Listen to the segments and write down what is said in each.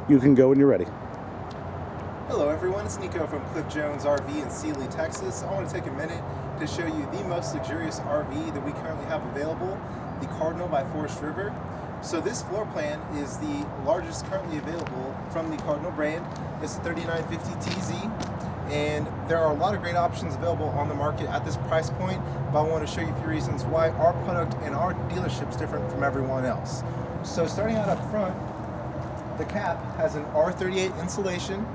You can go when you're ready. Hello everyone, it's Nico from Cliff Jones RV in Sealy, Texas. I want to take a minute to show you the most luxurious RV that we currently have available, the Cardinal by Forest River. So this floor plan is the largest currently available from the Cardinal brand. It's the 3950TZ, and there are a lot of great options available on the market at this price point, but I want to show you a few reasons why our product and our dealership is different from everyone else. So starting out up front, the cap has an R38 insulation,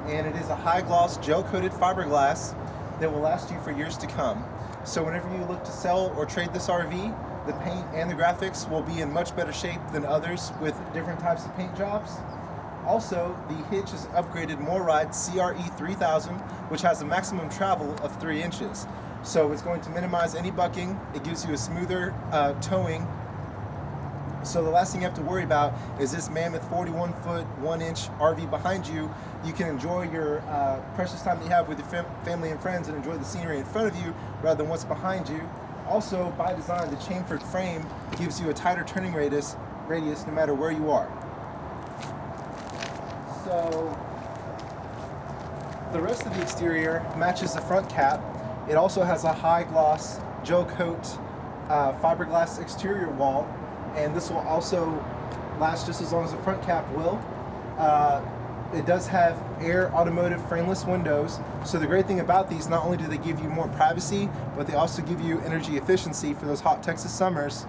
and it is a high gloss gel coated fiberglass that will last you for years to come. So whenever you look to sell or trade this RV, the paint and the graphics will be in much better shape than others with different types of paint jobs. Also, the hitch is upgraded MORryde CRE 3000, which has a maximum travel of 3 inches. So it's going to minimize any bucking. It gives you a smoother towing. So the last thing you have to worry about is this mammoth 41-foot, 1-inch RV behind you. You can enjoy your precious time that you have with your family and friends and enjoy the scenery in front of you rather than what's behind you. Also, by design, the chamfered frame gives you a tighter turning radius no matter where you are. So the rest of the exterior matches the front cap. It also has a high gloss gel coat fiberglass exterior wall, and this will also last just as long as the front cap will. It does have Air automotive frameless windows, so the great thing about these, not only do they give you more privacy, but they also give you energy efficiency for those hot Texas summers.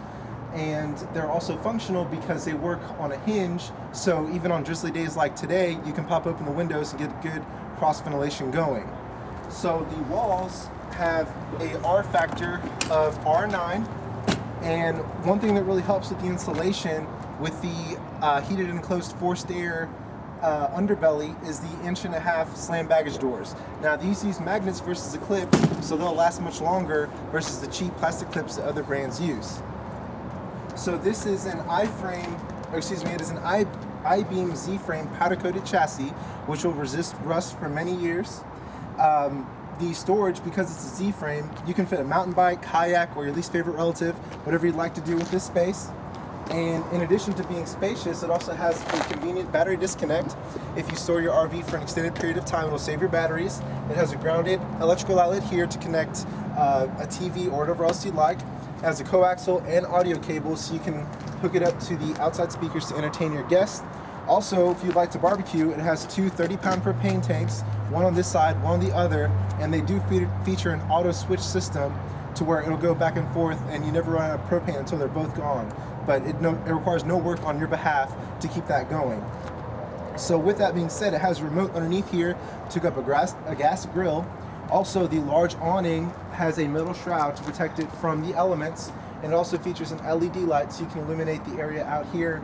And they're also functional because they work on a hinge, so even on drizzly days like today, you can pop open the windows and get good cross ventilation going. So the walls have a R factor of R9, and one thing that really helps with the insulation with the heated enclosed forced air underbelly is the 1.5-inch slam baggage doors. Now these use magnets versus a clip, so they'll last much longer versus the cheap plastic clips that other brands use. So this is an it is an I-beam Z-frame powder-coated chassis, which will resist rust for many years. The storage, because it's a Z-frame, you can fit a mountain bike, kayak, or your least favorite relative, whatever you'd like to do with this space. And in addition to being spacious, it also has a convenient battery disconnect. If you store your RV for an extended period of time, it'll save your batteries. It has a grounded electrical outlet here to connect a TV or whatever else you'd like. It has a coaxial and audio cable, so you can hook it up to the outside speakers to entertain your guests. Also, if you'd like to barbecue, it has 2 30-pound propane tanks, one on this side, one on the other, and they do feature an auto switch system to where it'll go back and forth and you never run out of propane until they're both gone. But it requires no work on your behalf to keep that going. So with that being said, it has a remote underneath here to hook up a gas grill. Also, the large awning has a metal shroud to protect it from the elements, and it also features an LED light so you can illuminate the area out here,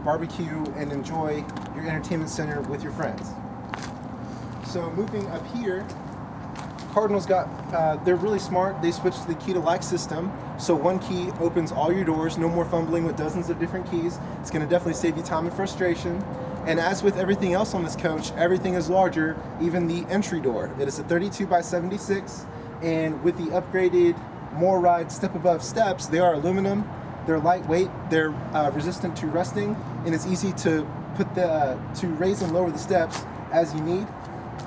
barbecue, and enjoy your entertainment center with your friends. So moving up here, Cardinal's they're really smart. They switched to the key to lock system. So one key opens all your doors, no more fumbling with dozens of different keys. It's going to definitely save you time and frustration. And as with everything else on this coach, everything is larger, even the entry door. It is a 32 by 76, and with the upgraded MORryde step above steps, they are aluminum, they're lightweight, they're resistant to rusting, and it's easy to raise and lower the steps as you need.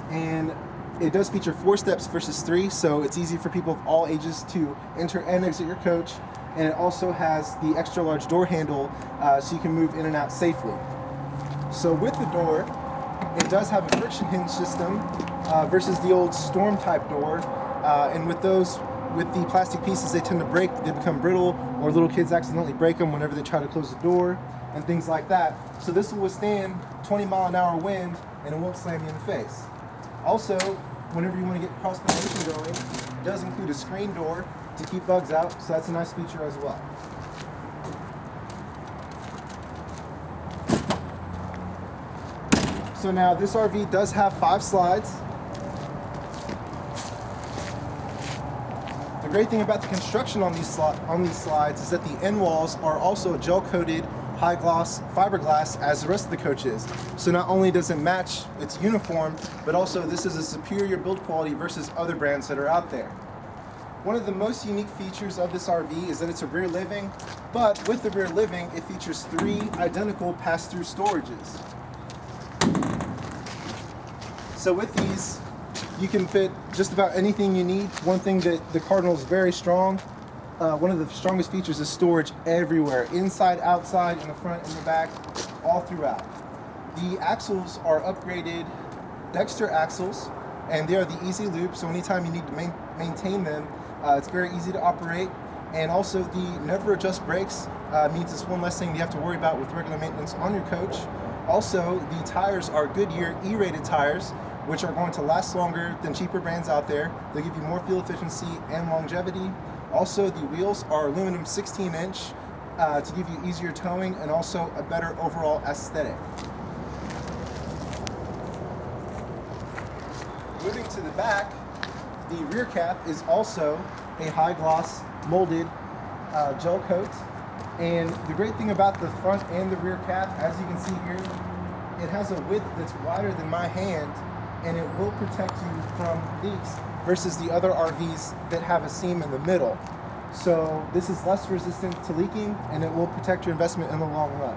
And it does feature 4 steps versus 3, so it's easy for people of all ages to enter and exit your coach. And it also has the extra large door handle, so you can move in and out safely. So with the door, it does have a friction hinge system versus the old storm type door. And with the plastic pieces, they tend to break, they become brittle, or little kids accidentally break them whenever they try to close the door and things like that. So this will withstand 20-mile-an-hour wind and it won't slam you in the face. Also, whenever you want to get cross ventilation going, it does include a screen door to keep bugs out, so that's a nice feature as well. So now this RV does have 5 slides. The great thing about the construction on these slides is that the end walls are also gel-coated high gloss fiberglass as the rest of the coach is. So not only does it match its uniform, but also this is a superior build quality versus other brands that are out there. One of the most unique features of this RV is that it's a rear living, but with the rear living, it features 3 identical pass-through storages. So with these, you can fit just about anything you need. One thing that the Cardinal is very strong, one of the strongest features is storage everywhere, inside, outside, in the front, in the back, all throughout. The axles are upgraded Dexter Axles, and they are the easy loop, so anytime you need to maintain them, it's very easy to operate. And also the never adjust brakes means it's one less thing you have to worry about with regular maintenance on your coach. Also, the tires are Goodyear E-rated tires, which are going to last longer than cheaper brands out there. They'll give you more fuel efficiency and longevity. Also, the wheels are aluminum 16-inch to give you easier towing and also a better overall aesthetic. Moving to the back, the rear cap is also a high gloss molded gel coat. And the great thing about the front and the rear cap, as you can see here, it has a width that's wider than my hand, and it will protect you from leaks versus the other RVs that have a seam in the middle. So this is less resistant to leaking, and it will protect your investment in the long run.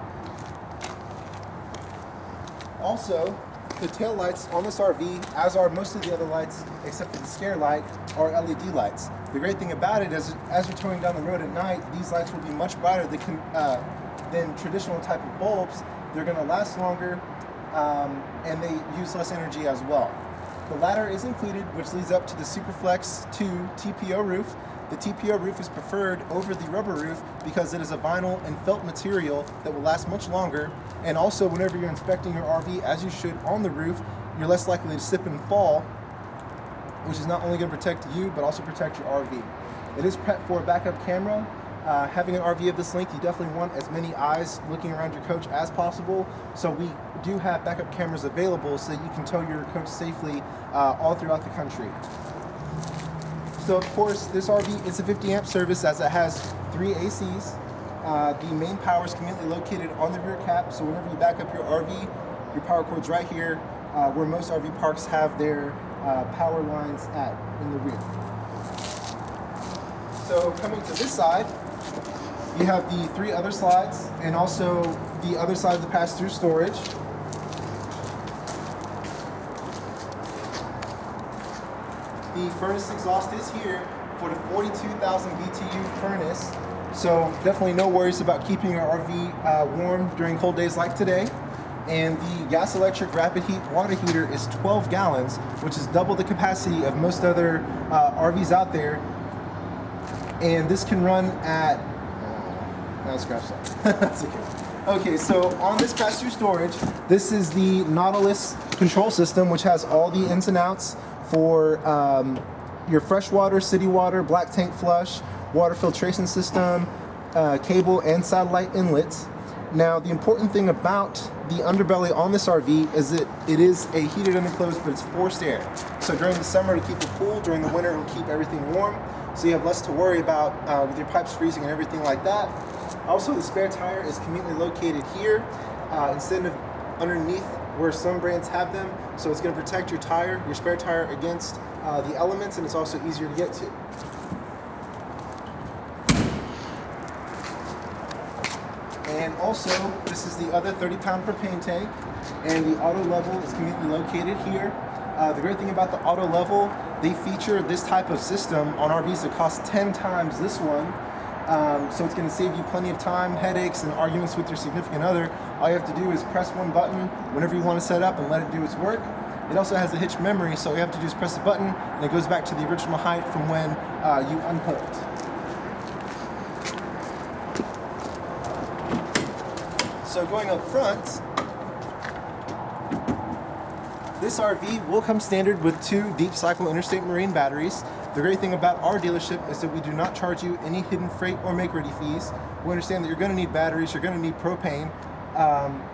Also, the tail lights on this RV, as are most of the other lights except for the scare light, are LED lights. The great thing about it is, as you're towing down the road at night, these lights will be much brighter than traditional type of bulbs. They're going to last longer, and they use less energy as well. The ladder is included, which leads up to the Superflex 2 TPO roof. The TPO roof is preferred over the rubber roof because it is a vinyl and felt material that will last much longer. And also, whenever you're inspecting your RV, as you should on the roof, you're less likely to slip and fall, which is not only going to protect you, but also protect your RV. It is prepped for a backup camera. Having an RV of this length, you definitely want as many eyes looking around your coach as possible. So we do have backup cameras available so that you can tow your coach safely all throughout the country. So of course, this RV is a 50 amp service as it has 3 ACs. The main power is conveniently located on the rear cap, so whenever you back up your RV, your power cord's right here, where most RV parks have their power lines at in the rear. So coming to this side, you have the 3 other slides and also the other side of the pass-through storage. The furnace exhaust is here for the 42,000 BTU furnace, so definitely no worries about keeping your RV warm during cold days like today. And the gas electric rapid heat water heater is 12 gallons, which is double the capacity of most other RVs out there. And this can run at, no, scratch that. That's okay. Okay, so on this pass-through storage, this is the Nautilus control system, which has all the ins and outs for your freshwater, city water, black tank flush, water filtration system, cable and satellite inlets. Now, the important thing about the underbelly on this RV is that it is a heated and enclosed, but it's forced air. So during the summer, to keep it cool, during the winter, it'll keep everything warm. So you have less to worry about with your pipes freezing and everything like that. Also, the spare tire is conveniently located here instead of underneath where some brands have them. So it's going to protect your tire, your spare tire, against the elements, and it's also easier to get to. And also, this is the other 30-pound propane tank, and the auto level is conveniently located here. The great thing about the auto level, they feature this type of system on RVs that cost 10 times this one. So it's going to save you plenty of time, headaches, and arguments with your significant other. All you have to do is press one button whenever you want to set up and let it do its work. It also has a hitch memory, so all you have to do is press the button, and it goes back to the original height from when you unhooked. So going up front, this RV will come standard with 2 deep cycle interstate marine batteries. The great thing about our dealership is that we do not charge you any hidden freight or make-ready fees. We understand that you're going to need batteries, you're going to need propane,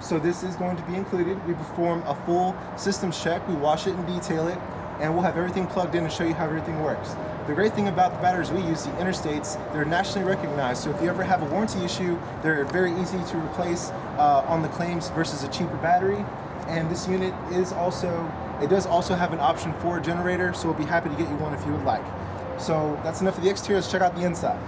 so this is going to be included. We perform a full systems check, we wash it and detail it, and we'll have everything plugged in and show you how everything works. The great thing about the batteries we use, the Interstates, they're nationally recognized, so if you ever have a warranty issue, they're very easy to replace on the claims versus a cheaper battery. And this unit is it does also have an option for a generator, so we'll be happy to get you one if you would like. So that's enough of the exterior. Let's check out the inside.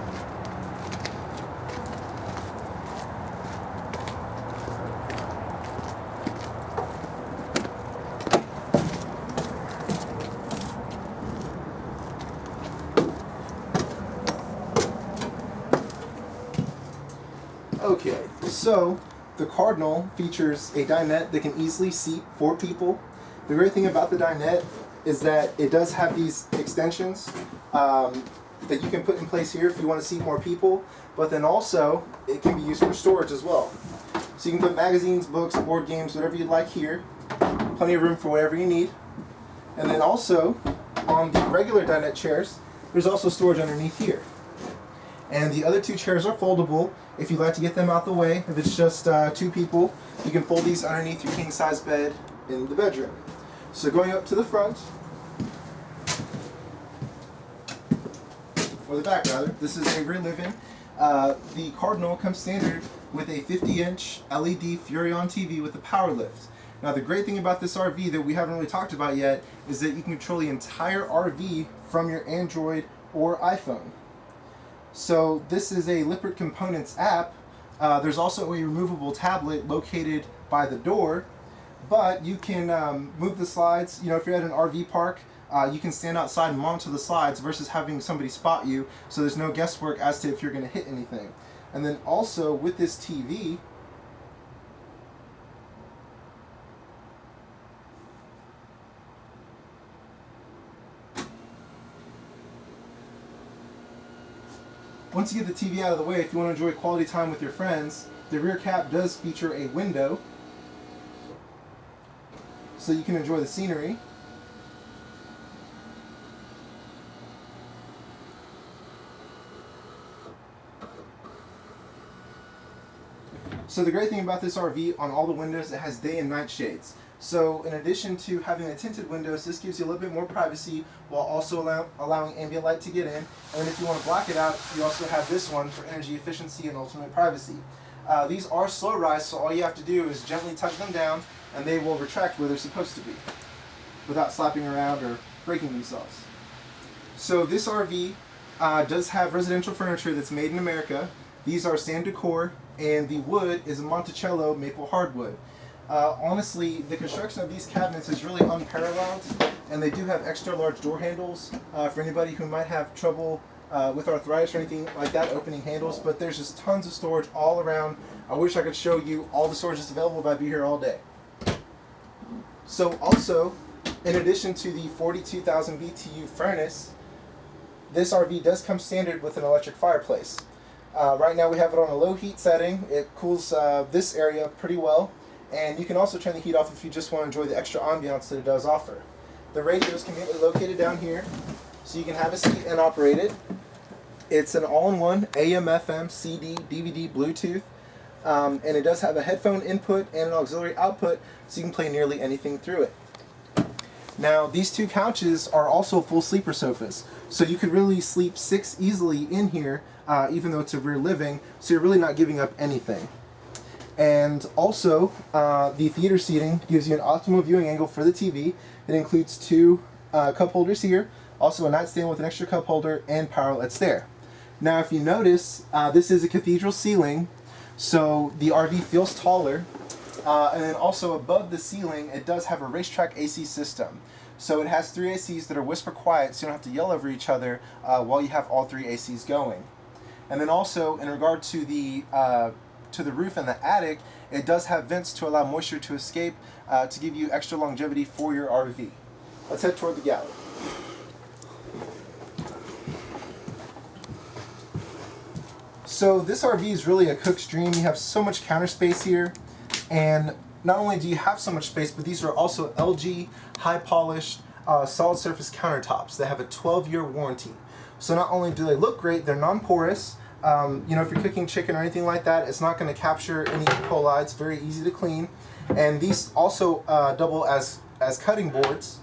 So the Cardinal features a dinette that can easily seat 4 people. The great thing about the dinette is that it does have these extensions that you can put in place here if you want to seat more people, but then also it can be used for storage as well. So you can put magazines, books, board games, whatever you'd like here. Plenty of room for whatever you need. And then also on the regular dinette chairs, there's also storage underneath here. And the other 2 chairs are foldable if you'd like to get them out the way. If it's just 2 people, you can fold these underneath your king size bed in the bedroom. So going up to the front, or the back rather, this is a rear living. The Cardinal comes standard with a 50-inch LED Furrion TV with a power lift. Now the great thing about this RV that we haven't really talked about yet is that you can control the entire RV from your Android or iPhone. So this is a Lippert Components app. There's also a removable tablet located by the door, but you can move the slides. You know, if you're at an RV park, you can stand outside and monitor the slides versus having somebody spot you, so there's no guesswork as to if you're going to hit anything. And then also with this TV, once you get the TV out of the way, if you want to enjoy quality time with your friends, the rear cap does feature a window, so you can enjoy the scenery. So the great thing about this RV, on all the windows, it has day and night shades. So in addition to having the tinted windows, this gives you a little bit more privacy while also allowing ambient light to get in. And then if you want to black it out, you also have this one for energy efficiency and ultimate privacy. These are slow rise, so all you have to do is gently touch them down and they will retract where they're supposed to be without slapping around or breaking themselves. So this RV does have residential furniture that's made in America. These are sand decor, and the wood is a Monticello maple hardwood. Honestly, the construction of these cabinets is really unparalleled, and they do have extra large door handles for anybody who might have trouble with arthritis or anything like that opening handles, but there's just tons of storage all around. I wish I could show you all the storage that's available, but I'd be here all day. So also, in addition to the 42,000 BTU furnace, this RV does come standard with an electric fireplace. Right now we have it on a low heat setting. It cools this area pretty well, and you can also turn the heat off if you just want to enjoy the extra ambiance that it does offer. The radio is conveniently located down here, so you can have a seat and operate it. It's an all-in-one AM, FM, CD, DVD, Bluetooth, and it does have a headphone input and an auxiliary output, so you can play nearly anything through it. Now, these 2 couches are also full sleeper sofas, so you could really sleep 6 easily in here, even though it's a rear living, so you're really not giving up anything. And also, the theater seating gives you an optimal viewing angle for the TV. It includes 2 cup holders here, also a nightstand with an extra cup holder, and power outlets there. Now, if you notice, this is a cathedral ceiling, so the RV feels taller. And then also above the ceiling, it does have a racetrack AC system. So it has 3 ACs that are whisper quiet, so you don't have to yell over each other while you have all 3 ACs going. And then also, in regard to the roof and the attic, it does have vents to allow moisture to escape to give you extra longevity for your RV. Let's head toward the galley. So this RV is really a cook's dream. You have so much counter space here. And not only do you have so much space, but these are also LG high-polished solid surface countertops that have a 12-year warranty. So not only do they look great, they're non-porous. You know, if you're cooking chicken or anything like that, it's not going to capture any E. coli. It's very easy to clean. And these also double as cutting boards.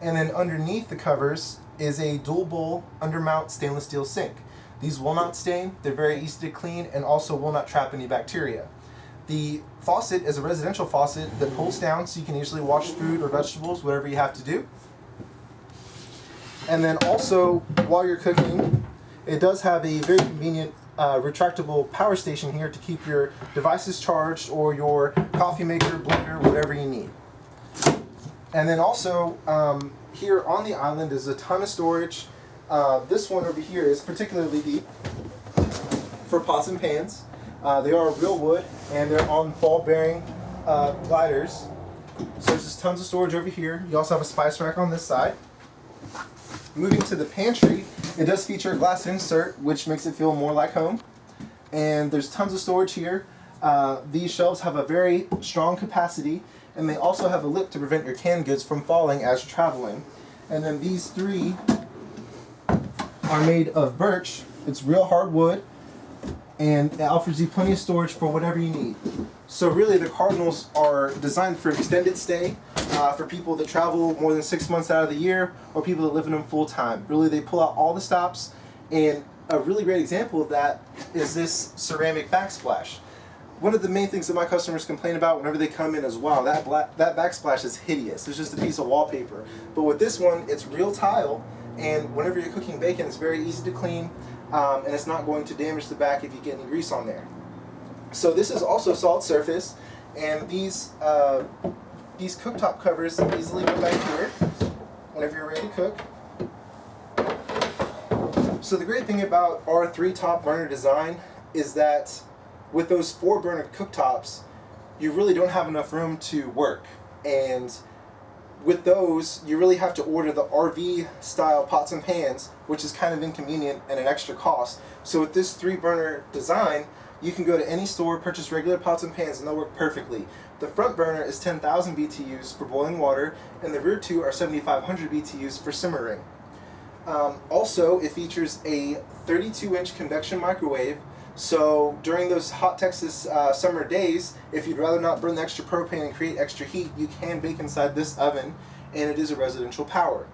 And then underneath the covers is a dual bowl undermount stainless steel sink. These will not stain, they're very easy to clean, and also will not trap any bacteria. The faucet is a residential faucet that pulls down so you can easily wash food or vegetables, whatever you have to do. And then also, while you're cooking, it does have a very convenient retractable power station here to keep your devices charged, or your coffee maker, blender, whatever you need. And then also, here on the island is a ton of storage. This one over here is particularly deep for pots and pans. They are real wood, and they're on ball-bearing gliders. So there's just tons of storage over here. You also have a spice rack on this side. Moving to the pantry, it does feature a glass insert, which makes it feel more like home. And there's tons of storage here. These shelves have a very strong capacity, and they also have a lip to prevent your canned goods from falling as you're traveling. And then these three are made of birch. It's real hard wood, and it offers you plenty of storage for whatever you need. So really, the Cardinals are designed for extended stay, for people that travel more than 6 months out of the year, or people that live in them full time. Really, they pull out all the stops, and a really great example of that is this ceramic backsplash. One of the main things that my customers complain about whenever they come in as well, that backsplash is hideous. It's just a piece of wallpaper. But with this one, it's real tile, and whenever you're cooking bacon, it's very easy to clean, and it's not going to damage the back if you get any grease on there. So this is also solid surface, and these cooktop covers easily go back here whenever you're ready to cook. So the great thing about our 3 top burner design is that with those 4 burner cooktops, you really don't have enough room to work. And with those, you really have to order the RV style pots and pans, which is kind of inconvenient and an extra cost. So with this 3 burner design, you can go to any store, purchase regular pots and pans, and they'll work perfectly. The front burner is 10,000 BTUs for boiling water, and the rear 2 are 7,500 BTUs for simmering. Also, it features a 32-inch convection microwave, so during those hot Texas summer days, if you'd rather not burn the extra propane and create extra heat, you can bake inside this oven, and it is a residential power.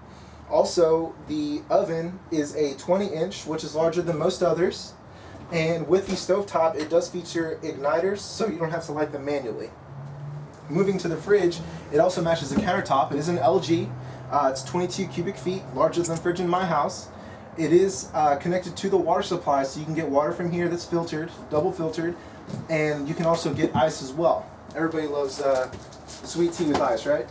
Also, the oven is a 20-inch, which is larger than most others, and with the stovetop, it does feature igniters, so you don't have to light them manually. Moving to the fridge, it also matches the countertop. It is an LG. It's 22 cubic feet, larger than the fridge in my house. It is connected to the water supply, so you can get water from here that's filtered, double filtered, and you can also get ice as well. Everybody loves sweet tea with ice, right?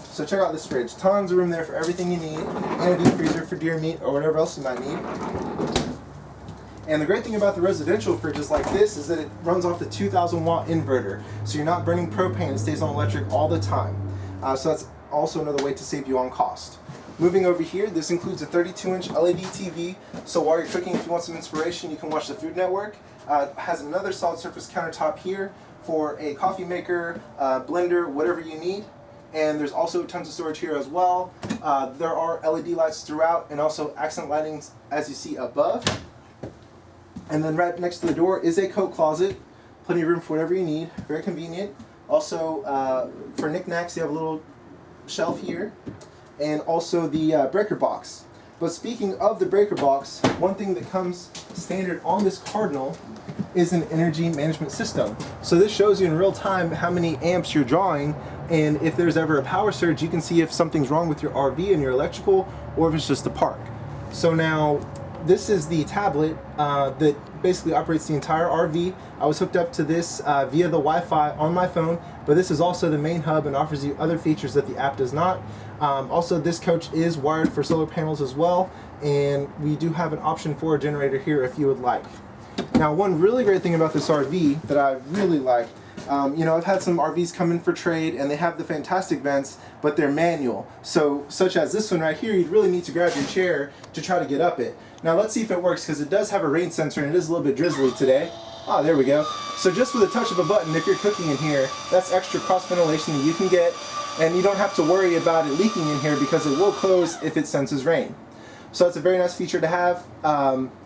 So check out this fridge. Tons of room there for everything you need, and a deep freezer for deer meat or whatever else you might need. And the great thing about the residential fridges like this is that it runs off the 2,000 watt inverter, so you're not burning propane, it stays on electric all the time. So that's also another way to save you on cost. Moving over here, this includes a 32-inch LED TV, so while you're cooking, if you want some inspiration, you can watch the Food Network. It has another solid surface countertop here for a coffee maker, blender, whatever you need. And there's also tons of storage here as well. There are LED lights throughout, and also accent lighting as you see above. And then right next to the door is a coat closet. Plenty of room for whatever you need. Very convenient. Also, for knickknacks, you have a little shelf here. And also the breaker box. But speaking of the breaker box, one thing that comes standard on this Cardinal is an energy management system. So this shows you in real time how many amps you're drawing, and if there's ever a power surge, you can see if something's wrong with your RV and your electrical, or if it's just a park. So now, this is the tablet that basically operates the entire RV. I was hooked up to this via the Wi-Fi on my phone, but this is also the main hub and offers you other features that the app does not. Also, this coach is wired for solar panels as well, and we do have an option for a generator here if you would like. Now, one really great thing about this RV that I really like, you know, I've had some RVs come in for trade, and they have the fantastic vents, but they're manual. So, such as this one right here, you'd really need to grab your chair to try to get up it. Now, let's see if it works, because it does have a rain sensor, and it is a little bit drizzly today. Ah, there we go. So just with a touch of a button, if you're cooking in here, that's extra cross ventilation that you can get, and you don't have to worry about it leaking in here because it will close if it senses rain. So that's a very nice feature to have.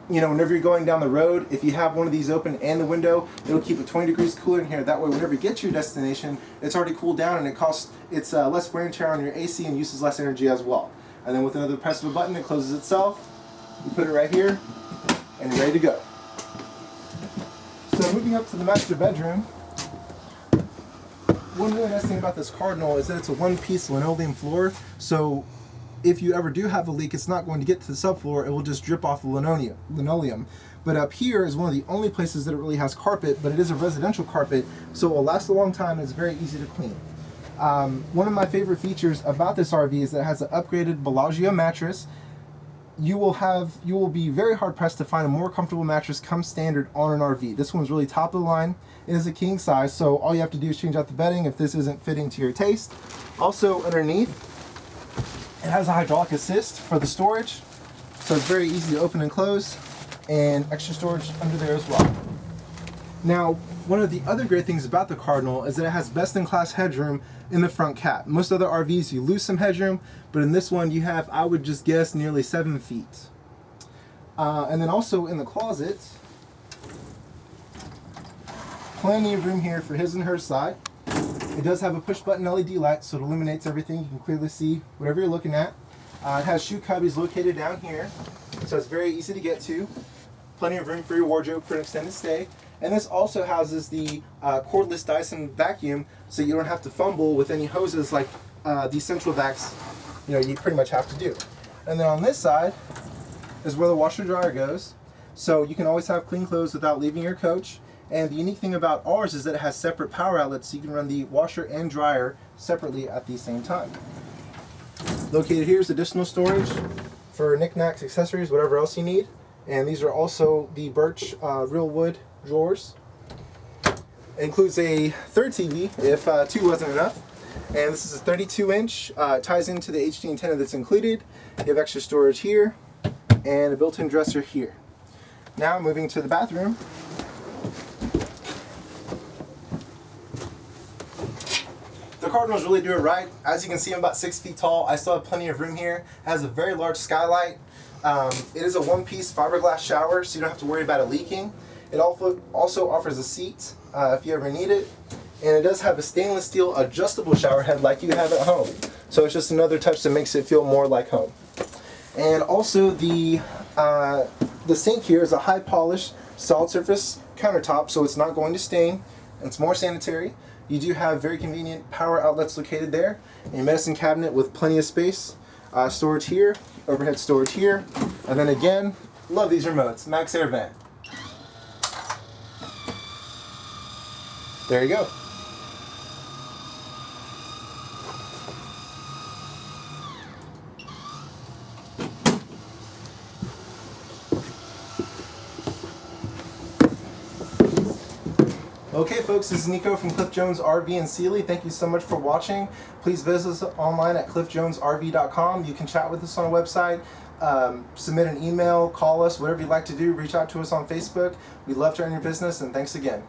You know, whenever you're going down the road, if you have one of these open and the window, it'll keep it 20 degrees cooler in here. That way, whenever you get to your destination, it's already cooled down, and it's less wear and tear on your AC and uses less energy as well. And then with another press of a button, it closes itself. You put it right here, and you're ready to go. So moving up to the master bedroom, one really nice thing about this Cardinal is that it's a one-piece linoleum floor, so if you ever do have a leak, it's not going to get to the subfloor, it will just drip off the linoleum. But up here is one of the only places that it really has carpet, but it is a residential carpet, so it will last a long time and it's very easy to clean. One of my favorite features about this RV is that it has an upgraded Bellagio mattress. you will be very hard pressed to find a more comfortable mattress come standard on an RV. This one's really top of the line. It is a king size, so all you have to do is change out the bedding if this isn't fitting to your taste. Also underneath, it has a hydraulic assist for the storage, so it's very easy to open and close, and extra storage under there as well. Now, one of the other great things about the Cardinal is that it has best-in-class headroom in the front cap. Most other RVs, you lose some headroom, but in this one you have, I would just guess, nearly 7 feet. And then also in the closet, plenty of room here for his and her side. It does have a push-button LED light, so it illuminates everything. You can clearly see whatever you're looking at. It has shoe cubbies located down here, so it's very easy to get to. Plenty of room for your wardrobe for an extended stay. And this also houses the cordless Dyson vacuum, so you don't have to fumble with any hoses like these central vacs, you pretty much have to do. And then on this side is where the washer dryer goes, so you can always have clean clothes without leaving your coach. And the unique thing about ours is that it has separate power outlets, so you can run the washer and dryer separately at the same time. Located here is additional storage for knickknacks, accessories, whatever else you need. And these are also the birch real wood drawers. It includes a third TV if 2 wasn't enough. And this is a 32-inch, ties into the HD antenna that's included. You have extra storage here and a built-in dresser here. Now moving to the bathroom. The Cardinals really do it right. As you can see, I'm about 6 feet tall. I still have plenty of room here. It has a very large skylight. It is a one-piece fiberglass shower, so you don't have to worry about it leaking. It also offers a seat if you ever need it. And it does have a stainless steel adjustable shower head like you have at home. So it's just another touch that makes it feel more like home. And also the sink here is a high polished solid surface countertop, so it's not going to stain. And it's more sanitary. You do have very convenient power outlets located there. A medicine cabinet with plenty of space. Storage here, overhead storage here. And then again, love these remotes. Max Air Vent. There you go. Okay folks, this is Nico from Cliff Jones RV in Sealy. Thank you so much for watching. Please visit us online at cliffjonesrv.com. You can chat with us on our website, submit an email, call us, whatever you'd like to do. Reach out to us on Facebook. We'd love to earn your business, and thanks again.